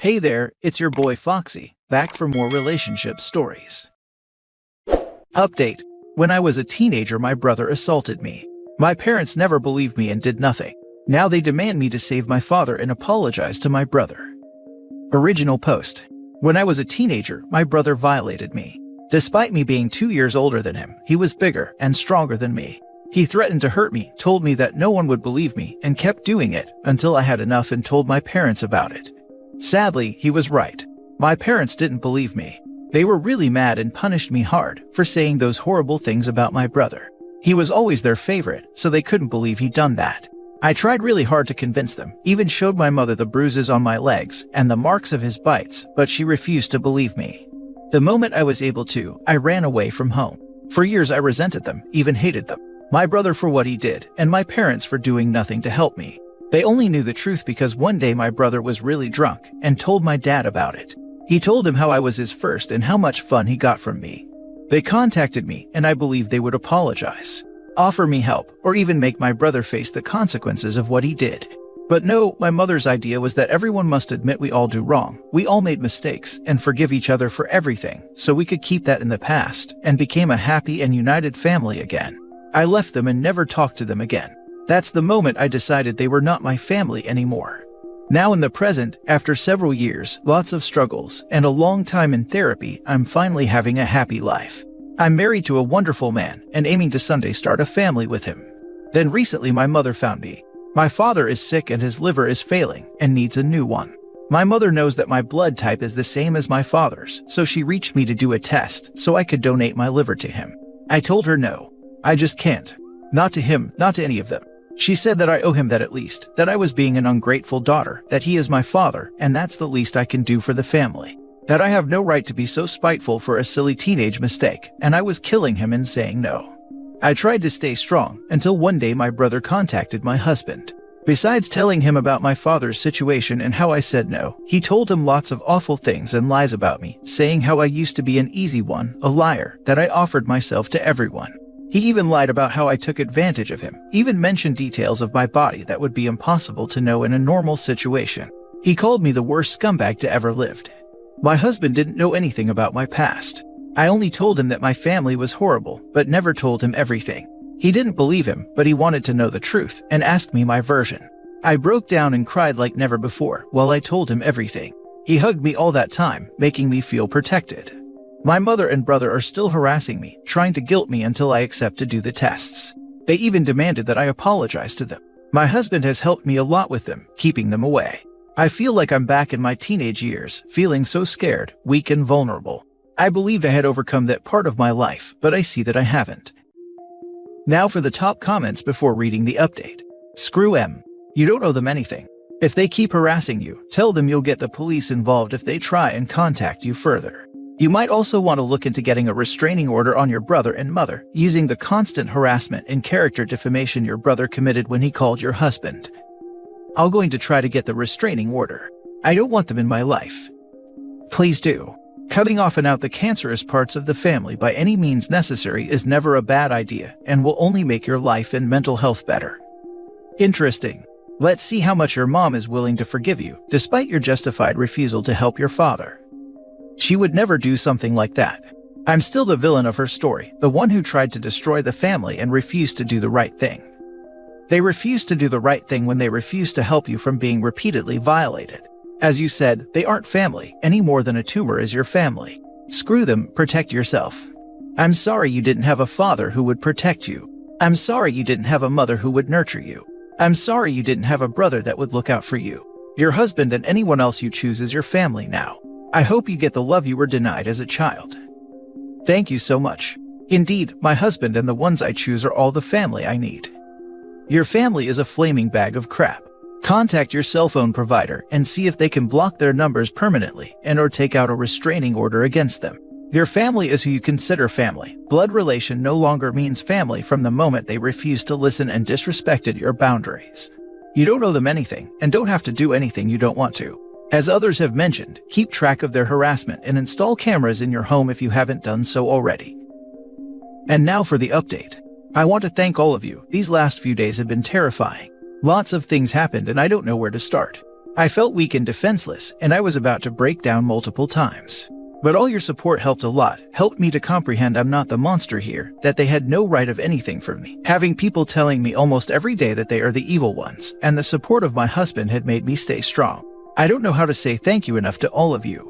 Hey there, it's your boy Foxy, back for more relationship stories. Update. When I was a teenager, my brother assaulted me. My parents never believed me and did nothing. Now they demand me to save my father and apologize to my brother. Original post. When I was a teenager, my brother violated me. Despite me being 2 years older than him, he was bigger and stronger than me. He threatened to hurt me, told me that no one would believe me, and kept doing it until I had enough and told my parents about it. Sadly, he was right. My parents didn't believe me. They were really mad and punished me hard for saying those horrible things about my brother. He was always their favorite, so they couldn't believe he'd done that. I tried really hard to convince them, even showed my mother the bruises on my legs and the marks of his bites, but she refused to believe me. The moment I was able to, I ran away from home. For years I resented them, even hated them. My brother for what he did, and my parents for doing nothing to help me. They only knew the truth because one day my brother was really drunk and told my dad about it. He told him how I was his first and how much fun he got from me. They contacted me and I believed they would apologize, offer me help, or even make my brother face the consequences of what he did. But no, my mother's idea was that everyone must admit we all do wrong, we all made mistakes, and forgive each other for everything, so we could keep that in the past and became a happy and united family again. I left them and never talked to them again. That's the moment I decided they were not my family anymore. Now in the present, after several years, lots of struggles, and a long time in therapy, I'm finally having a happy life. I'm married to a wonderful man and aiming to someday start a family with him. Then recently my mother found me. My father is sick and his liver is failing and needs a new one. My mother knows that my blood type is the same as my father's, so she reached me to do a test so I could donate my liver to him. I told her no. I just can't. Not to him, not to any of them. She said that I owe him that at least, that I was being an ungrateful daughter, that he is my father, and that's the least I can do for the family. That I have no right to be so spiteful for a silly teenage mistake, and I was killing him in saying no. I tried to stay strong, until one day my brother contacted my husband. Besides telling him about my father's situation and how I said no, he told him lots of awful things and lies about me, saying how I used to be an easy one, a liar, that I offered myself to everyone. He even lied about how I took advantage of him, even mentioned details of my body that would be impossible to know in a normal situation. He called me the worst scumbag to ever lived. My husband didn't know anything about my past. I only told him that my family was horrible, but never told him everything. He didn't believe him, but he wanted to know the truth and asked me my version. I broke down and cried like never before while I told him everything. He hugged me all that time, making me feel protected. My mother and brother are still harassing me, trying to guilt me until I accept to do the tests. They even demanded that I apologize to them. My husband has helped me a lot with them, keeping them away. I feel like I'm back in my teenage years, feeling so scared, weak and vulnerable. I believed I had overcome that part of my life, but I see that I haven't. Now for the top comments before reading the update. Screw M. You don't owe them anything. If they keep harassing you, tell them you'll get the police involved if they try and contact you further. You might also want to look into getting a restraining order on your brother and mother, using the constant harassment and character defamation your brother committed when he called your husband. I'm going to try to get the restraining order. I don't want them in my life. Please do. Cutting off and out the cancerous parts of the family by any means necessary is never a bad idea and will only make your life and mental health better. Interesting. Let's see how much your mom is willing to forgive you, despite your justified refusal to help your father. She would never do something like that. I'm still the villain of her story, the one who tried to destroy the family and refused to do the right thing. They refused to do the right thing when they refused to help you from being repeatedly violated. As you said, they aren't family, any more than a tumor is your family. Screw them, protect yourself. I'm sorry you didn't have a father who would protect you. I'm sorry you didn't have a mother who would nurture you. I'm sorry you didn't have a brother that would look out for you. Your husband and anyone else you choose is your family now. I hope you get the love you were denied as a child. Thank you so much. Indeed, my husband and the ones I choose are all the family I need. Your family is a flaming bag of crap. Contact your cell phone provider and see if they can block their numbers permanently and or take out a restraining order against them. Your family is who you consider family. Blood relation no longer means family from the moment they refuse to listen and disrespected your boundaries. You don't owe them anything and don't have to do anything you don't want to. As others have mentioned, keep track of their harassment and install cameras in your home if you haven't done so already. And now for the update. I want to thank all of you. These last few days have been terrifying. Lots of things happened and I don't know where to start. I felt weak and defenseless, and I was about to break down multiple times. But all your support helped a lot, helped me to comprehend I'm not the monster here, that they had no right of anything from me. Having people telling me almost every day that they are the evil ones, and the support of my husband had made me stay strong. I don't know how to say thank you enough to all of you.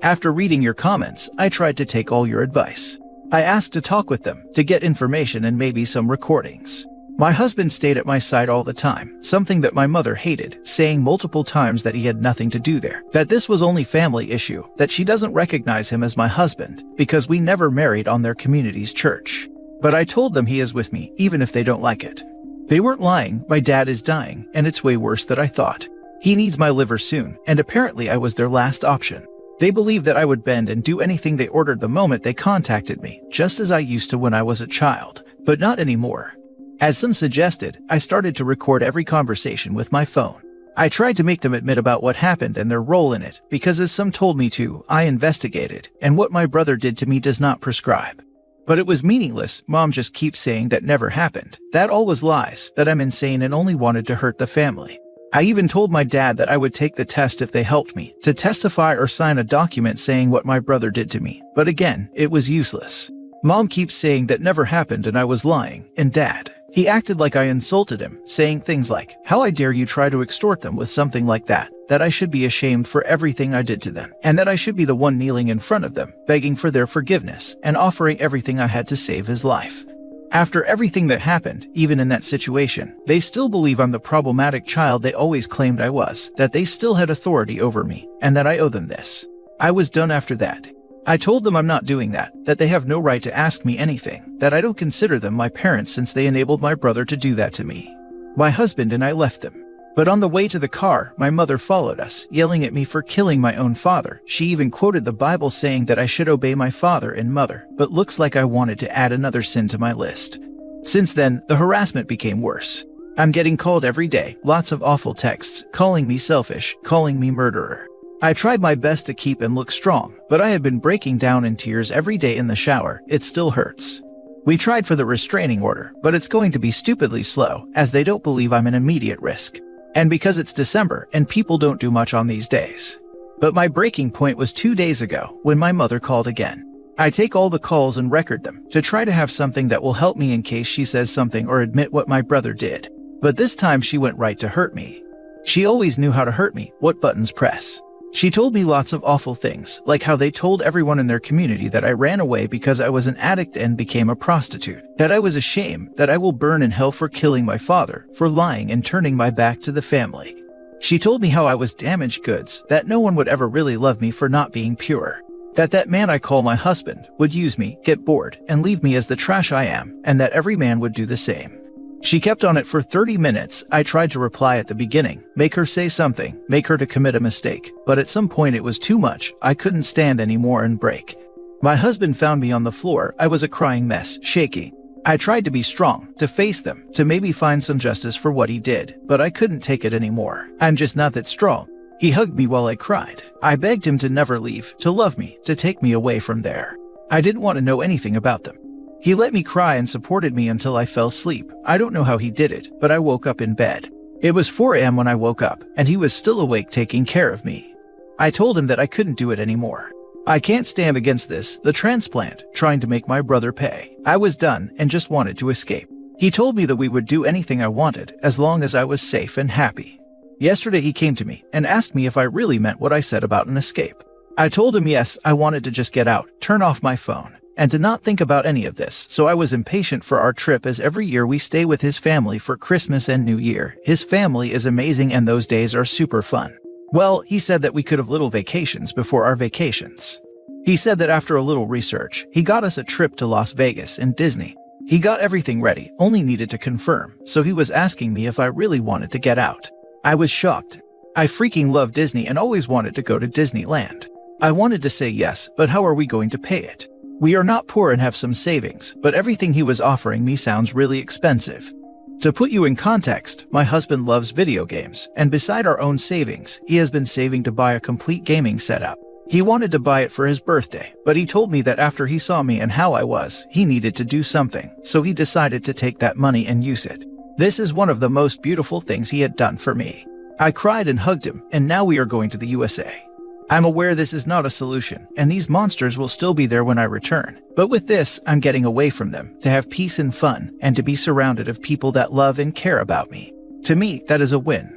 After reading your comments, I tried to take all your advice. I asked to talk with them, to get information and maybe some recordings. My husband stayed at my side all the time, something that my mother hated, saying multiple times that he had nothing to do there, that this was only family issue, that she doesn't recognize him as my husband, because we never married on their community's church. But I told them he is with me, even if they don't like it. They weren't lying, my dad is dying, and it's way worse than I thought. He needs my liver soon, and apparently I was their last option. They believed that I would bend and do anything they ordered the moment they contacted me, just as I used to when I was a child, but not anymore. As some suggested, I started to record every conversation with my phone. I tried to make them admit about what happened and their role in it, because as some told me to, I investigated, and what my brother did to me does not prescribe. But it was meaningless. Mom just keeps saying that never happened, that all was lies, that I'm insane and only wanted to hurt the family. I even told my dad that I would take the test if they helped me, to testify or sign a document saying what my brother did to me, but again, it was useless. Mom keeps saying that never happened and I was lying, and Dad, he acted like I insulted him, saying things like, "How I dare you try to extort them with something like that, that I should be ashamed for everything I did to them, and that I should be the one kneeling in front of them, begging for their forgiveness, and offering everything I had to save his life." After everything that happened, even in that situation, they still believe I'm the problematic child they always claimed I was, that they still had authority over me, and that I owe them this. I was done after that. I told them I'm not doing that they have no right to ask me anything, that I don't consider them my parents since they enabled my brother to do that to me. My husband and I left them. But on the way to the car, my mother followed us, yelling at me for killing my own father. She even quoted the Bible saying that I should obey my father and mother, but looks like I wanted to add another sin to my list. Since then, the harassment became worse. I'm getting called every day, lots of awful texts, calling me selfish, calling me murderer. I tried my best to keep and look strong, but I had been breaking down in tears every day in the shower. It still hurts. We tried for the restraining order, but it's going to be stupidly slow, as they don't believe I'm an immediate risk. And because it's December and people don't do much on these days. But my breaking point was 2 days ago, when my mother called again. I take all the calls and record them, to try to have something that will help me in case she says something or admit what my brother did. But this time she went right to hurt me. She always knew how to hurt me, what buttons press. She told me lots of awful things, like how they told everyone in their community that I ran away because I was an addict and became a prostitute, that I was a shame, that I will burn in hell for killing my father, for lying and turning my back to the family. She told me how I was damaged goods, that no one would ever really love me for not being pure, that man I call my husband would use me, get bored, and leave me as the trash I am, and that every man would do the same. She kept on it for 30 minutes. I tried to reply at the beginning, make her say something, make her to commit a mistake, but at some point it was too much. I couldn't stand anymore and break. My husband found me on the floor. I was a crying mess, shaking. I tried to be strong, to face them, to maybe find some justice for what he did, but I couldn't take it anymore. I'm just not that strong. He hugged me while I cried. I begged him to never leave, to love me, to take me away from there. I didn't want to know anything about them. He let me cry and supported me until I fell asleep. I don't know how he did it, but I woke up in bed. It was 4 a.m. when I woke up, and he was still awake taking care of me. I told him that I couldn't do it anymore. I can't stand against this, the transplant, trying to make my brother pay. I was done and just wanted to escape. He told me that we would do anything I wanted, as long as I was safe and happy. Yesterday he came to me and asked me if I really meant what I said about an escape. I told him yes, I wanted to just get out, turn off my phone, and to not think about any of this, so I was impatient for our trip as every year we stay with his family for Christmas and New Year. His family is amazing and those days are super fun. Well, he said that we could have little vacations before our vacations. He said that after a little research, he got us a trip to Las Vegas and Disney. He got everything ready, only needed to confirm, so he was asking me if I really wanted to get out. I was shocked. I freaking love Disney and always wanted to go to Disneyland. I wanted to say yes, but how are we going to pay it? We are not poor and have some savings, but everything he was offering me sounds really expensive. To put you in context, my husband loves video games, and beside our own savings, he has been saving to buy a complete gaming setup. He wanted to buy it for his birthday, but he told me that after he saw me and how I was, he needed to do something, so he decided to take that money and use it. This is one of the most beautiful things he had done for me. I cried and hugged him, and now we are going to the USA. I'm aware this is not a solution, and these monsters will still be there when I return. But with this, I'm getting away from them, to have peace and fun, and to be surrounded of people that love and care about me. To me, that is a win.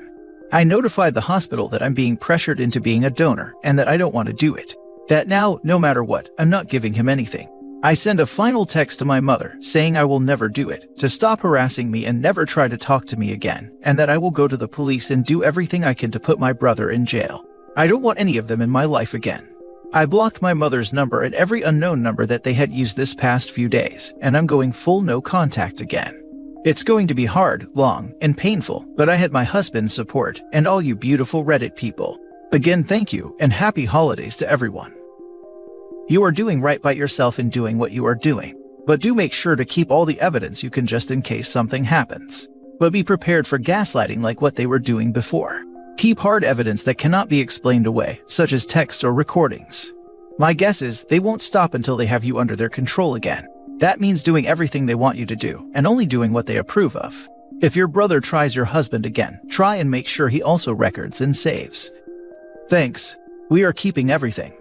I notified the hospital that I'm being pressured into being a donor, and that I don't want to do it. That now, no matter what, I'm not giving him anything. I send a final text to my mother, saying I will never do it, to stop harassing me and never try to talk to me again, and that I will go to the police and do everything I can to put my brother in jail. I don't want any of them in my life again. I blocked my mother's number and every unknown number that they had used this past few days, and I'm going full no contact again. It's going to be hard, long, and painful, but I had my husband's support and all you beautiful Reddit people. Again, thank you and happy holidays to everyone. You are doing right by yourself in doing what you are doing, but do make sure to keep all the evidence you can just in case something happens. But be prepared for gaslighting like what they were doing before. Keep hard evidence that cannot be explained away, such as text or recordings. My guess is they won't stop until they have you under their control again. That means doing everything they want you to do, and only doing what they approve of. If your brother tries your husband again, try and make sure he also records and saves. Thanks. We are keeping everything.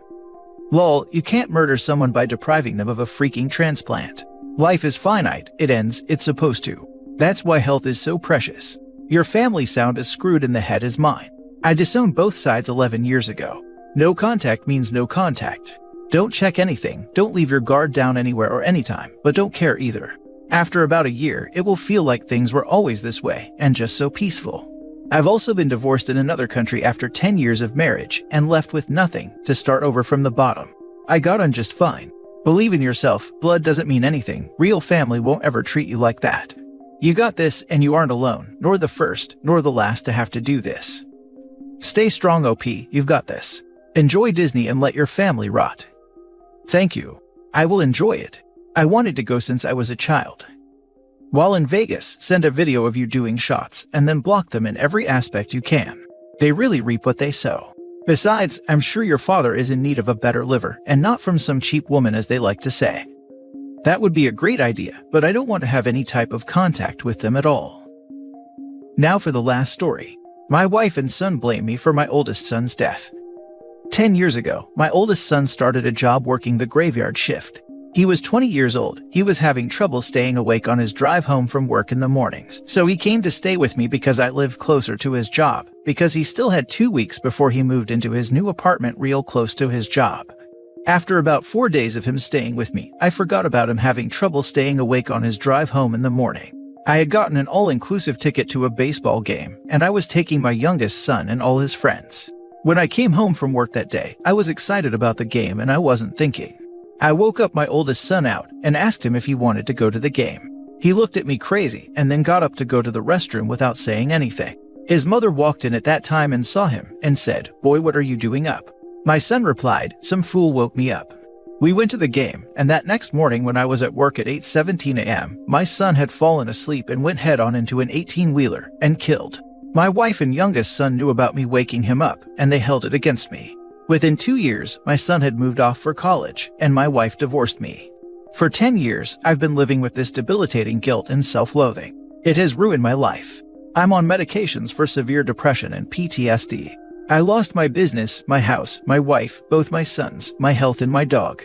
Lol, you can't murder someone by depriving them of a freaking transplant. Life is finite, it ends, it's supposed to. That's why health is so precious. Your family sound as screwed in the head as mine. I disowned both sides 11 years ago. No contact means no contact. Don't check anything, don't leave your guard down anywhere or anytime, but don't care either. After about a year, it will feel like things were always this way, and just so peaceful. I've also been divorced in another country after 10 years of marriage, and left with nothing, to start over from the bottom. I got on just fine. Believe in yourself, blood doesn't mean anything, real family won't ever treat you like that. You got this, and you aren't alone, nor the first, nor the last to have to do this. Stay strong, OP, you've got this. Enjoy Disney and let your family rot. Thank you. I will enjoy it. I wanted to go since I was a child. While in Vegas, send a video of you doing shots, and then block them in every aspect you can. They really reap what they sow. Besides, I'm sure your father is in need of a better liver, and not from some cheap woman as they like to say. That would be a great idea, but I don't want to have any type of contact with them at all. Now for the last story. My wife and son blame me for my oldest son's death. 10 years ago, my oldest son started a job working the graveyard shift. He was 20 years old. He was having trouble staying awake on his drive home from work in the mornings. So he came to stay with me because I lived closer to his job, because he still had 2 weeks before he moved into his new apartment real close to his job. After about 4 days of him staying with me, I forgot about him having trouble staying awake on his drive home in the morning. I had gotten an all-inclusive ticket to a baseball game, and I was taking my youngest son and all his friends. When I came home from work that day, I was excited about the game and I wasn't thinking. I woke up my oldest son out and asked him if he wanted to go to the game. He looked at me crazy and then got up to go to the restroom without saying anything. His mother walked in at that time and saw him and said, "Boy, what are you doing up?" My son replied, "Some fool woke me up." We went to the game, and that next morning when I was at work at 8:17 a.m., my son had fallen asleep and went head-on into an 18-wheeler and killed. My wife and youngest son knew about me waking him up, and they held it against me. Within 2 years, my son had moved off for college, and my wife divorced me. For 10 years, I've been living with this debilitating guilt and self-loathing. It has ruined my life. I'm on medications for severe depression and PTSD. I lost my business, my house, my wife, both my sons, my health, and my dog.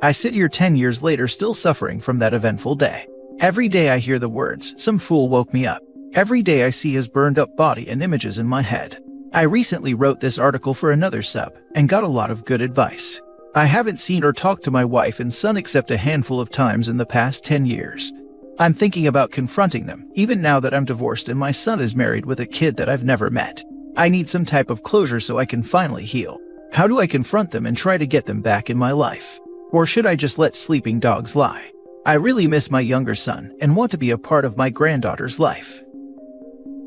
I sit here 10 years later still suffering from that eventful day. Every day I hear the words, "Some fool woke me up." Every day I see his burned-up body and images in my head. I recently wrote this article for another sub, and got a lot of good advice. I haven't seen or talked to my wife and son except a handful of times in the past 10 years. I'm thinking about confronting them, even now that I'm divorced and my son is married with a kid that I've never met. I need some type of closure so I can finally heal. How do I confront them and try to get them back in my life? Or should I just let sleeping dogs lie? I really miss my younger son and want to be a part of my granddaughter's life.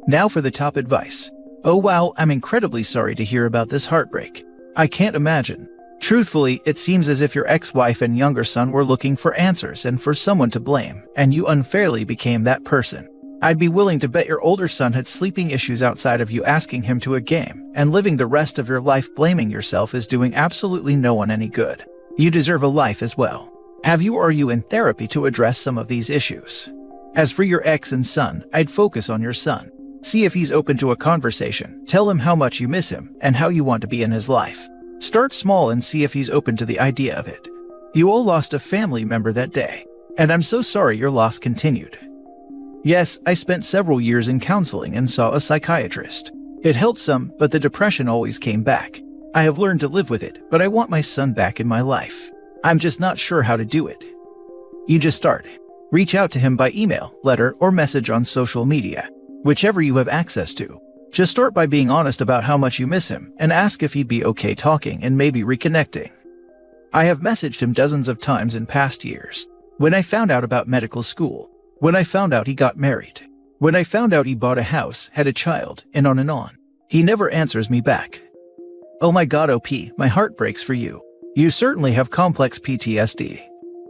Now for the top advice. Oh wow, I'm incredibly sorry to hear about this heartbreak. I can't imagine. Truthfully, it seems as if your ex-wife and younger son were looking for answers and for someone to blame, and you unfairly became that person. I'd be willing to bet your older son had sleeping issues outside of you asking him to a game, and living the rest of your life blaming yourself is doing absolutely no one any good. You deserve a life as well. Have you or are you in therapy to address some of these issues? As for your ex and son, I'd focus on your son. See if he's open to a conversation. Tell him how much you miss him and how you want to be in his life. Start small and see if he's open to the idea of it. You all lost a family member that day, and I'm so sorry your loss continued. Yes, I spent several years in counseling and saw a psychiatrist. It helped some, but the depression always came back. I have learned to live with it, but I want my son back in my life. I'm just not sure how to do it. You just start. Reach out to him by email, letter, or message on social media, whichever you have access to. Just start by being honest about how much you miss him and ask if he'd be okay talking and maybe reconnecting. I have messaged him dozens of times in past years. When I found out about medical school, when I found out he got married, when I found out he bought a house, had a child, and on and on. He never answers me back. Oh my god, OP, my heart breaks for you. You certainly have complex PTSD.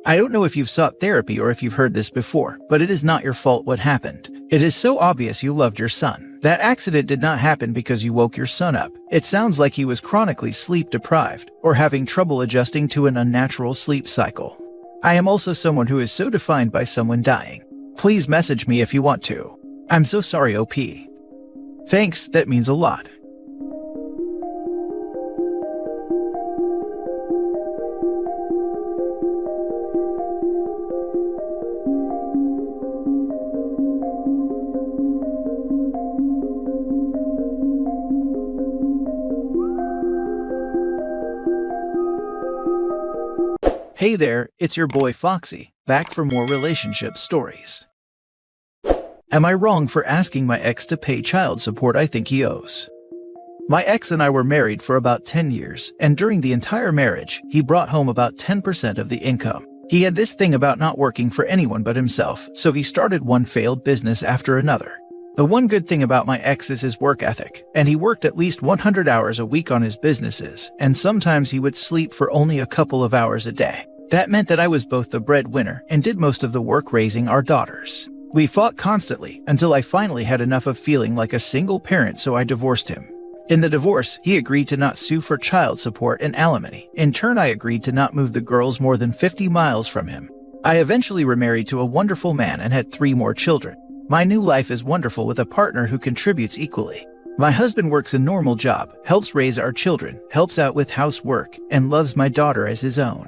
I don't know if you've sought therapy or if you've heard this before, but it is not your fault what happened. It is so obvious you loved your son. That accident did not happen because you woke your son up. It sounds like he was chronically sleep deprived or having trouble adjusting to an unnatural sleep cycle. I am also someone who is so defined by someone dying. Please message me if you want to. I'm so sorry, OP. Thanks, that means a lot. Hey there, it's your boy Foxy, back for more relationship stories. Am I wrong for asking my ex to pay child support I think he owes? My ex and I were married for about 10 years, and during the entire marriage, he brought home about 10% of the income. He had this thing about not working for anyone but himself, so he started one failed business after another. The one good thing about my ex is his work ethic, and he worked at least 100 hours a week on his businesses, and sometimes he would sleep for only a couple of hours a day. That meant that I was both the breadwinner and did most of the work raising our daughters. We fought constantly until I finally had enough of feeling like a single parent, so I divorced him. In the divorce, he agreed to not sue for child support and alimony. In turn, I agreed to not move the girls more than 50 miles from him. I eventually remarried to a wonderful man and had 3 more children. My new life is wonderful with a partner who contributes equally. My husband works a normal job, helps raise our children, helps out with housework, and loves my daughter as his own.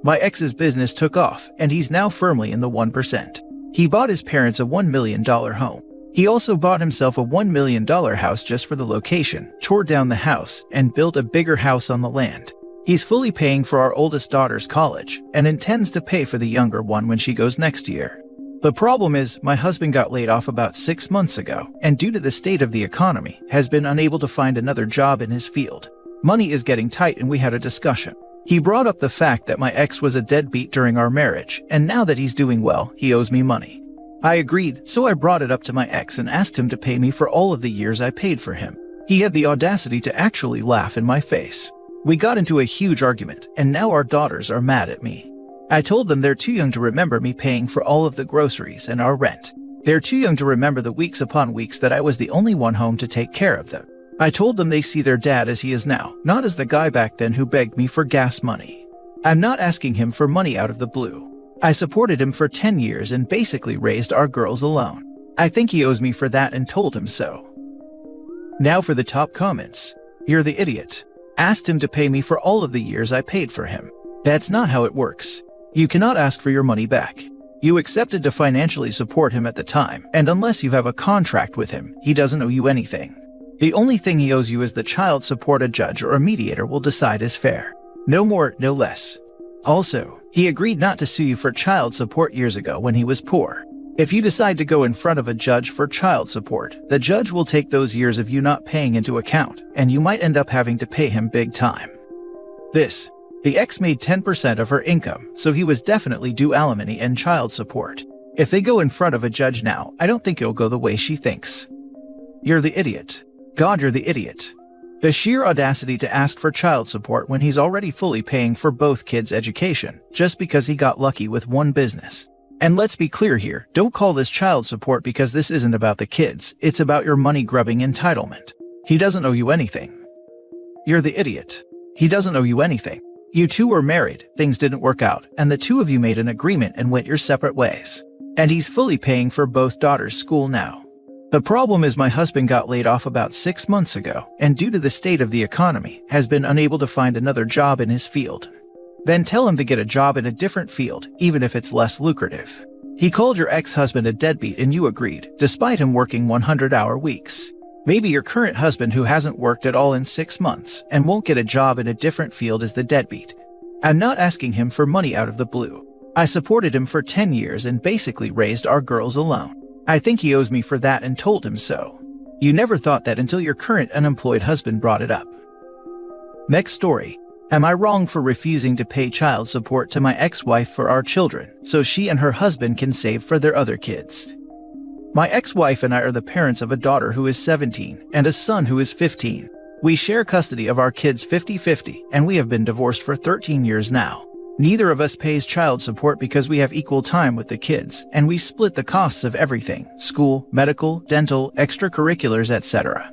My ex's business took off, and he's now firmly in the 1%. He bought his parents a $1 million home. He also bought himself a $1 million house just for the location, tore down the house, and built a bigger house on the land. He's fully paying for our oldest daughter's college, and intends to pay for the younger one when she goes next year. The problem is, my husband got laid off about 6 months ago, and due to the state of the economy, has been unable to find another job in his field. Money is getting tight, and we had a discussion. He brought up the fact that my ex was a deadbeat during our marriage, and now that he's doing well, he owes me money. I agreed, so I brought it up to my ex and asked him to pay me for all of the years I paid for him. He had the audacity to actually laugh in my face. We got into a huge argument, and now our daughters are mad at me. I told them they're too young to remember me paying for all of the groceries and our rent. They're too young to remember the weeks upon weeks that I was the only one home to take care of them. I told them they see their dad as he is now, not as the guy back then who begged me for gas money. I'm not asking him for money out of the blue. I supported him for 10 years and basically raised our girls alone. I think he owes me for that and told him so. Now for the top comments. You're the idiot. Asked him to pay me for all of the years I paid for him. That's not how it works. You cannot ask for your money back. You accepted to financially support him at the time, and unless you have a contract with him, he doesn't owe you anything. The only thing he owes you is the child support a judge or a mediator will decide is fair. No more, no less. Also, he agreed not to sue you for child support years ago when he was poor. If you decide to go in front of a judge for child support, the judge will take those years of you not paying into account, and you might end up having to pay him big time. The ex made 10% of her income, so he was definitely due alimony and child support. If they go in front of a judge now, I don't think it'll go the way she thinks. You're the idiot. God, you're the idiot. The sheer audacity to ask for child support when he's already fully paying for both kids' education, just because he got lucky with one business. And let's be clear here, don't call this child support because this isn't about the kids, it's about your money-grubbing entitlement. He doesn't owe you anything. You're the idiot. He doesn't owe you anything. You two were married, things didn't work out, and the two of you made an agreement and went your separate ways. And he's fully paying for both daughters' school now. The problem is my husband got laid off about 6 months ago, and due to the state of the economy, has been unable to find another job in his field. Then tell him to get a job in a different field, even if it's less lucrative. He called your ex-husband a deadbeat and you agreed, despite him working 100-hour weeks. Maybe your current husband who hasn't worked at all in 6 months and won't get a job in a different field is the deadbeat. I'm not asking him for money out of the blue. I supported him for 10 years and basically raised our girls alone. I think he owes me for that and told him so. You never thought that until your current unemployed husband brought it up. Next story. Am I wrong for refusing to pay child support to my ex-wife for our children so she and her husband can save for their other kids? My ex-wife and I are the parents of a daughter who is 17 and a son who is 15. We share custody of our kids 50-50 and we have been divorced for 13 years now. Neither of us pays child support because we have equal time with the kids and we split the costs of everything: school, medical, dental, extracurriculars, etc.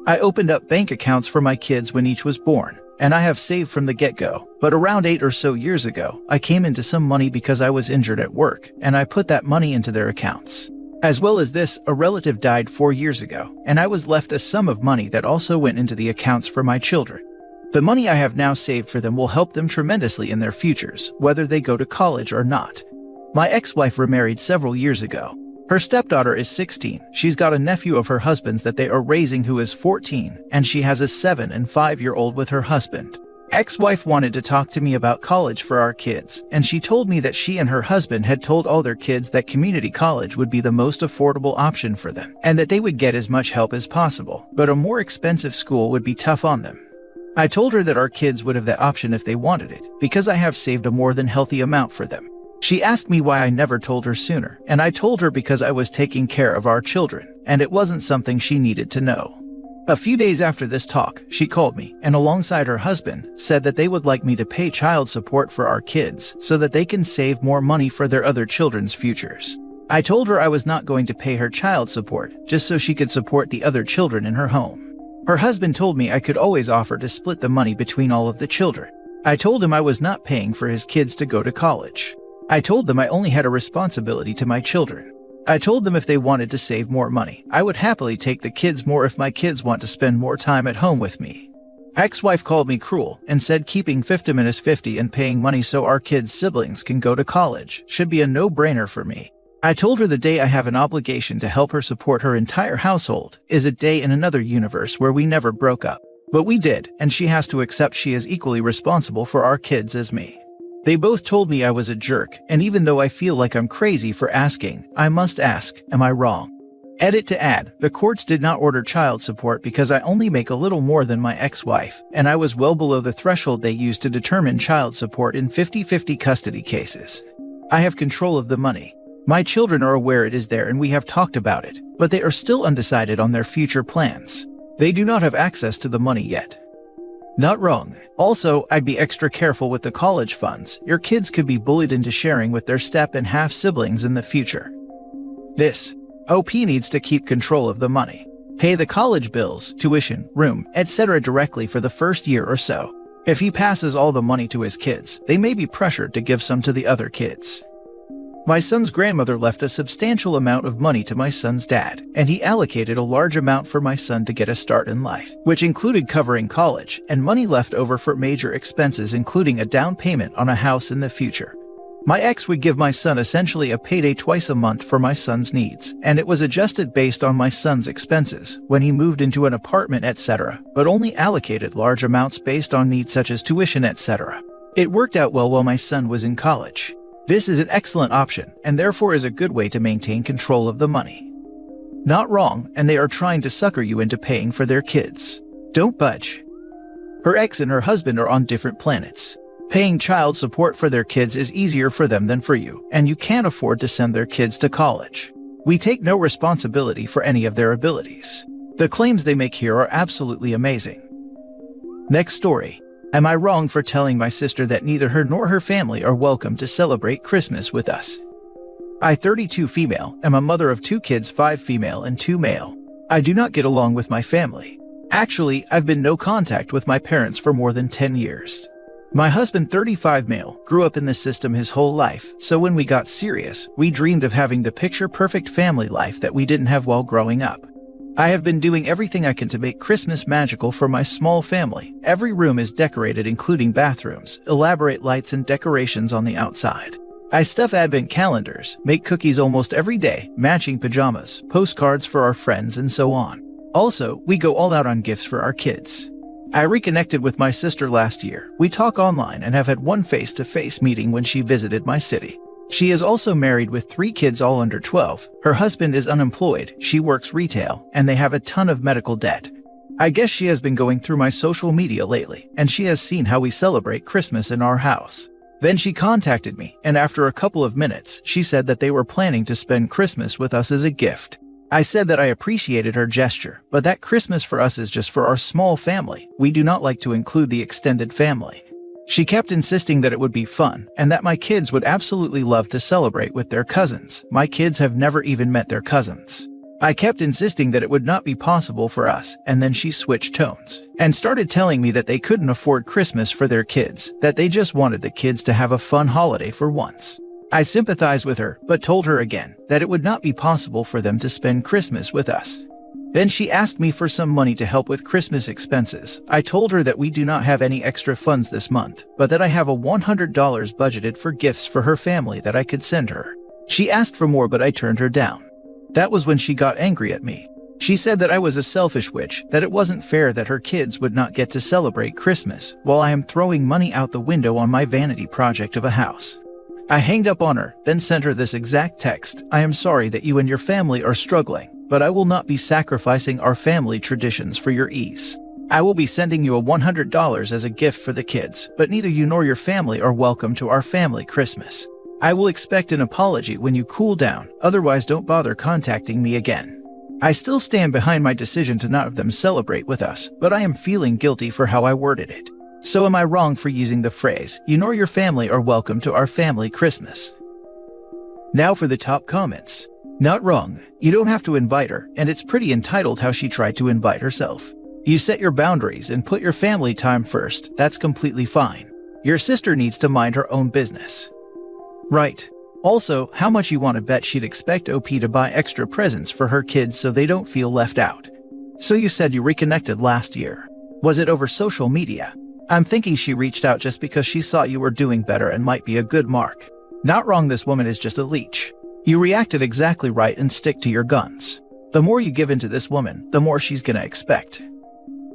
I opened up bank accounts for my kids when each was born, and I have saved from the get-go, but around 8 or so years ago, I came into some money because I was injured at work, and I put that money into their accounts. As well as this, a relative died 4 years ago, and I was left a sum of money that also went into the accounts for my children. The money I have now saved for them will help them tremendously in their futures, whether they go to college or not. My ex-wife remarried several years ago. Her stepdaughter is 16, she's got a nephew of her husband's that they are raising who is 14, and she has a 7- and 5-year-old with her husband. Ex-wife wanted to talk to me about college for our kids, and she told me that she and her husband had told all their kids that community college would be the most affordable option for them, and that they would get as much help as possible, but a more expensive school would be tough on them. I told her that our kids would have that option if they wanted it, because I have saved a more than healthy amount for them. She asked me why I never told her sooner, and I told her because I was taking care of our children, and it wasn't something she needed to know. A few days after this talk, she called me, and alongside her husband, said that they would like me to pay child support for our kids so that they can save more money for their other children's futures. I told her I was not going to pay her child support, just so she could support the other children in her home. Her husband told me I could always offer to split the money between all of the children. I told him I was not paying for his kids to go to college. I told them I only had a responsibility to my children. I told them if they wanted to save more money, I would happily take the kids more if my kids want to spend more time at home with me. Ex-wife called me cruel and said keeping 50-50 and paying money so our kids' siblings can go to college should be a no-brainer for me. I told her the day I have an obligation to help her support her entire household is a day in another universe where we never broke up. But we did, and she has to accept she is equally responsible for our kids as me. They both told me I was a jerk, and even though I feel like I'm crazy for asking, I must ask, am I wrong? Edit to add, the courts did not order child support because I only make a little more than my ex-wife, and I was well below the threshold they used to determine child support in 50-50 custody cases. I have control of the money. My children are aware it is there and we have talked about it, but they are still undecided on their future plans. They do not have access to the money yet. Not wrong. Also, I'd be extra careful with the college funds. Your kids could be bullied into sharing with their step and half siblings in the future. This OP needs to keep control of the money. Pay the college bills, tuition, room, etc. directly for the first year or so. If he passes all the money to his kids, they may be pressured to give some to the other kids. My son's grandmother left a substantial amount of money to my son's dad, and he allocated a large amount for my son to get a start in life, which included covering college and money left over for major expenses including a down payment on a house in the future. My ex would give my son essentially a payday twice a month for my son's needs, and it was adjusted based on my son's expenses when he moved into an apartment, etc., but only allocated large amounts based on needs such as tuition, etc. It worked out well while my son was in college. This is an excellent option, and therefore is a good way to maintain control of the money. Not wrong, and they are trying to sucker you into paying for their kids. Don't budge. Her ex and her husband are on different planets. Paying child support for their kids is easier for them than for you, and you can't afford to send their kids to college. We take no responsibility for any of their abilities. The claims they make here are absolutely amazing. Next story. Am I wrong for telling my sister that neither her nor her family are welcome to celebrate Christmas with us? I, 32 female, am a mother of 2 kids, 5 female and 2 male. I do not get along with my family. Actually, I've been no contact with my parents for more than 10 years. My husband, 35 male, grew up in this system his whole life, so when we got serious, we dreamed of having the picture-perfect family life that we didn't have while growing up. I have been doing everything I can to make Christmas magical for my small family. Every room is decorated, including bathrooms, elaborate lights and decorations on the outside. I stuff advent calendars, make cookies almost every day, matching pajamas, postcards for our friends, and so on. Also, we go all out on gifts for our kids. I reconnected with my sister last year. We talk online and have had one face-to-face meeting when she visited my city. She is also married with 3 kids, all under 12. Her husband is unemployed, she works retail, and they have a ton of medical debt. I guess she has been going through my social media lately, and she has seen how we celebrate Christmas in our house. Then she contacted me, and after a couple of minutes, she said that they were planning to spend Christmas with us as a gift. I said that I appreciated her gesture, but that Christmas for us is just for our small family. We do not like to include the extended family. She kept insisting that it would be fun, and that my kids would absolutely love to celebrate with their cousins. My kids have never even met their cousins. I kept insisting that it would not be possible for us, and then she switched tones and started telling me that they couldn't afford Christmas for their kids, that they just wanted the kids to have a fun holiday for once. I sympathized with her, but told her again that it would not be possible for them to spend Christmas with us. Then she asked me for some money to help with Christmas expenses. I told her that we do not have any extra funds this month, but that I have a $100 budgeted for gifts for her family that I could send her. She asked for more, but I turned her down. That was when she got angry at me. She said that I was a selfish witch, that it wasn't fair that her kids would not get to celebrate Christmas, while I am throwing money out the window on my vanity project of a house. I hanged up on her, then sent her this exact text: "I am sorry that you and your family are struggling, but I will not be sacrificing our family traditions for your ease. I will be sending you a $100 as a gift for the kids, but neither you nor your family are welcome to our family Christmas. I will expect an apology when you cool down, otherwise don't bother contacting me again." I still stand behind my decision to not have them celebrate with us, but I am feeling guilty for how I worded it. So am I wrong for using the phrase, "You nor your family are welcome to our family Christmas"? Now for the top comments. Not wrong. You don't have to invite her, and it's pretty entitled how she tried to invite herself. You set your boundaries and put your family time first. That's completely fine. Your sister needs to mind her own business. Right. Also, how much you want to bet she'd expect OP to buy extra presents for her kids so they don't feel left out? So you said you reconnected last year. Was it over social media? I'm thinking she reached out just because she saw you were doing better and might be a good mark. Not wrong, this woman is just a leech. You reacted exactly right, and stick to your guns. The more you give in to this woman, the more she's gonna expect.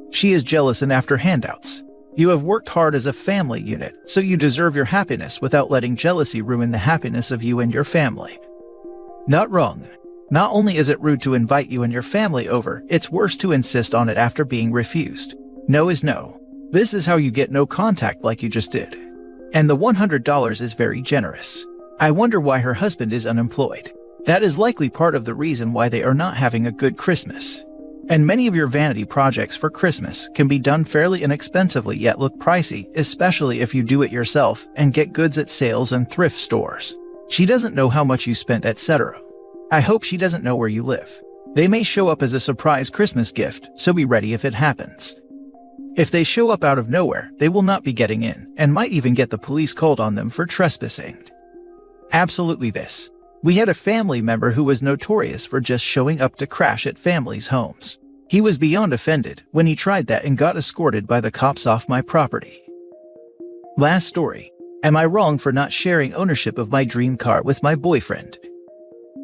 She is jealous and after handouts. You have worked hard as a family unit, so you deserve your happiness without letting jealousy ruin the happiness of you and your family. Not wrong. Not only is it rude to invite you and your family over, it's worse to insist on it after being refused. No is no. This is how you get no contact like you just did. And the $100 is very generous. I wonder why her husband is unemployed. That is likely part of the reason why they are not having a good Christmas. And many of your vanity projects for Christmas can be done fairly inexpensively yet look pricey, especially if you do it yourself and get goods at sales and thrift stores. She doesn't know how much you spent, etc. I hope she doesn't know where you live. They may show up as a surprise Christmas gift, so be ready if it happens. If they show up out of nowhere, they will not be getting in, and might even get the police called on them for trespassing. Absolutely this. We had a family member who was notorious for just showing up to crash at families' homes. He was beyond offended when he tried that and got escorted by the cops off my property. Last story. Am I wrong for not sharing ownership of my dream car with my boyfriend?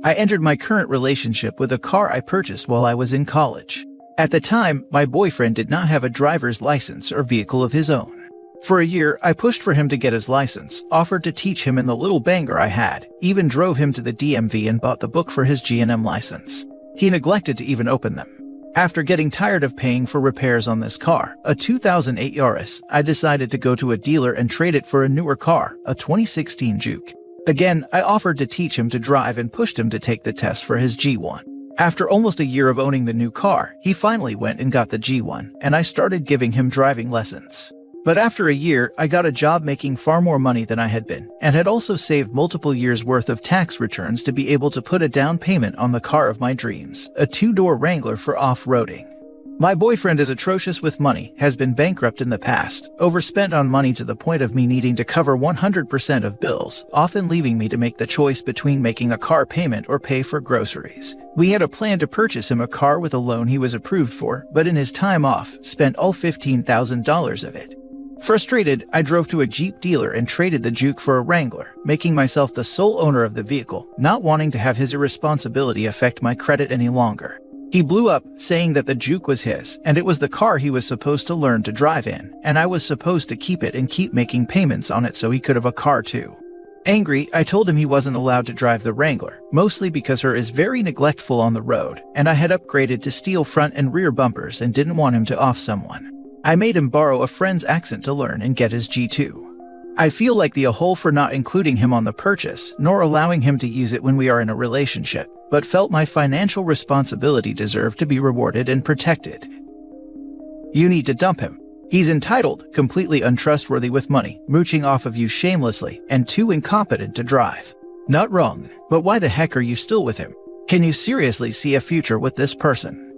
I entered my current relationship with a car I purchased while I was in college. At the time, my boyfriend did not have a driver's license or vehicle of his own. For a year, I pushed for him to get his license, offered to teach him in the little banger I had, even drove him to the DMV and bought the book for his G&M license. He neglected to even open them. After getting tired of paying for repairs on this car, a 2008 Yaris, I decided to go to a dealer and trade it for a newer car, a 2016 Juke. Again, I offered to teach him to drive and pushed him to take the test for his G1. After almost a year of owning the new car, he finally went and got the G1, and I started giving him driving lessons. But after a year, I got a job making far more money than I had been, and had also saved multiple years' worth of tax returns to be able to put a down payment on the car of my dreams, a 2-door Wrangler for off-roading. My boyfriend is atrocious with money, has been bankrupt in the past, overspent on money to the point of me needing to cover 100% of bills, often leaving me to make the choice between making a car payment or pay for groceries. We had a plan to purchase him a car with a loan he was approved for, but in his time off, spent all $15,000 of it. Frustrated, I drove to a Jeep dealer and traded the Juke for a Wrangler, making myself the sole owner of the vehicle, not wanting to have his irresponsibility affect my credit any longer. He blew up, saying that the Juke was his, and it was the car he was supposed to learn to drive in, and I was supposed to keep it and keep making payments on it so he could have a car too. Angry, I told him he wasn't allowed to drive the Wrangler, mostly because her is very neglectful on the road, and I had upgraded to steel front and rear bumpers and didn't want him to off someone. I made him borrow a friend's accent to learn and get his G2. I feel like the a-hole for not including him on the purchase, nor allowing him to use it when we are in a relationship, but felt my financial responsibility deserved to be rewarded and protected. You need to dump him. He's entitled, completely untrustworthy with money, mooching off of you shamelessly, and too incompetent to drive. Not wrong, but why the heck are you still with him? Can you seriously see a future with this person?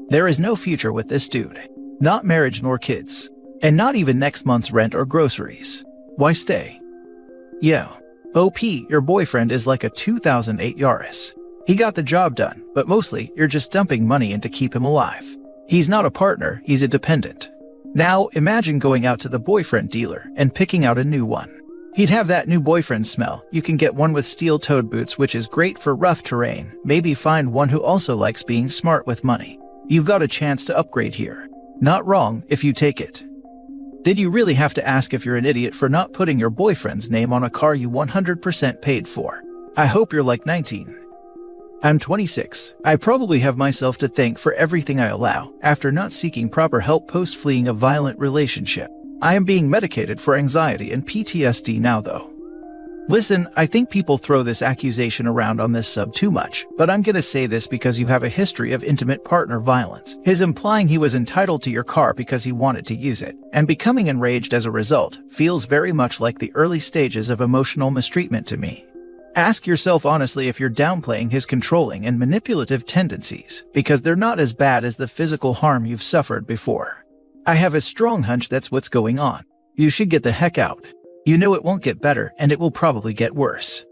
There is no future with this dude. Not marriage nor kids. And not even next month's rent or groceries. Why stay? Yo. OP, your boyfriend is like a 2008 Yaris. He got the job done, but mostly you're just dumping money in to keep him alive. He's not a partner, he's a dependent. Now, imagine going out to the boyfriend dealer and picking out a new one. He'd have that new boyfriend smell. You can get one with steel-toed boots, which is great for rough terrain. Maybe find one who also likes being smart with money. You've got a chance to upgrade here. Not wrong if you take it. Did you really have to ask if you're an idiot for not putting your boyfriend's name on a car you 100% paid for? I hope you're like 19. I'm 26. I probably have myself to thank for everything I allow after not seeking proper help post fleeing a violent relationship. I am being medicated for anxiety and PTSD now though. Listen, I think people throw this accusation around on this sub too much, but I'm gonna say this because you have a history of intimate partner violence. His implying he was entitled to your car because he wanted to use it, and becoming enraged as a result, feels very much like the early stages of emotional mistreatment to me. Ask yourself honestly if you're downplaying his controlling and manipulative tendencies, because they're not as bad as the physical harm you've suffered before. I have a strong hunch that's what's going on. You should get the heck out. You know it won't get better, and it will probably get worse.